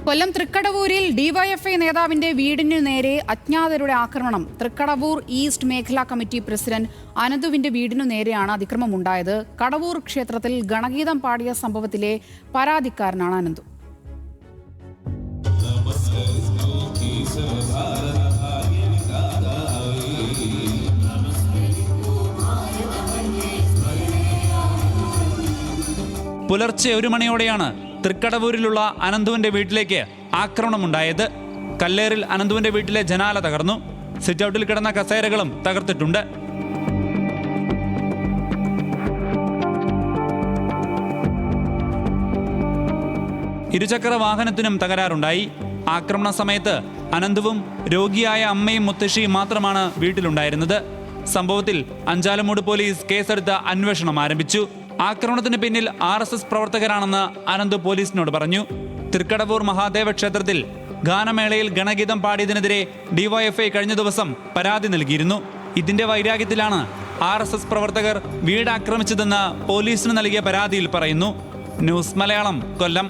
കൊല്ലം തൃക്കടവൂരിൽ DYFI നേതാവിന്റെ വീടിനു നേരെ അജ്ഞാതരുടെ ആക്രമണം. തൃക്കടവൂർ ഈസ്റ്റ് മേഖലാ കമ്മിറ്റി പ്രസിഡന്റ് അനന്തുവിന്റെ വീടിനു നേരെയാണ് അതിക്രമമുണ്ടായത്. കടവൂർ ക്ഷേത്രത്തിൽ ഗണഗീതം പാടിയ സംഭവത്തിലെ പരാതിക്കാരനാണ് അനന്തു. പുലർച്ചെ 1 മണിയോടെയാണ് തൃക്കടവൂരിലുള്ള അനന്തുവിന്റെ വീട്ടിലേക്ക് ആക്രമണമുണ്ടായത്. കല്ലേറിൽ അനന്തുവിന്റെ വീട്ടിലെ ജനാല തകർന്നു. സിറ്റൗട്ടിൽ കിടന്ന കസേരകളും തകർത്തിട്ടുണ്ട്. ഇരുചക്ര വാഹനത്തിനും തകരാറുണ്ടായി. ആക്രമണ സമയത്ത് അനന്തുവും രോഗിയായ അമ്മയും മുത്തശ്ശിയും മാത്രമാണ് വീട്ടിലുണ്ടായിരുന്നത്. സംഭവത്തിൽ അഞ്ചാലമൂട് പോലീസ് കേസെടുത്ത് അന്വേഷണം ആരംഭിച്ചു. ആക്രമണത്തിന് പിന്നിൽ RSS പ്രവർത്തകരാണെന്ന് അനന്തു പോലീസിനോട് പറഞ്ഞു. തൃക്കടവൂർ മഹാദേവ ക്ഷേത്രത്തിൽ ഗാനമേളയിൽ ഗണഗീതം പാടിയതിനെതിരെ ഡിവൈഎഫ്ഐ കഴിഞ്ഞ ദിവസം പരാതി നൽകിയിരുന്നു. ഇതിന്റെ വൈരാഗ്യത്തിലാണ് RSS പ്രവർത്തകർ വീട് ആക്രമിച്ചതെന്ന് പോലീസിന് നൽകിയ പരാതിയിൽ പറയുന്നു. ന്യൂസ് മലയാളം, കൊല്ലം.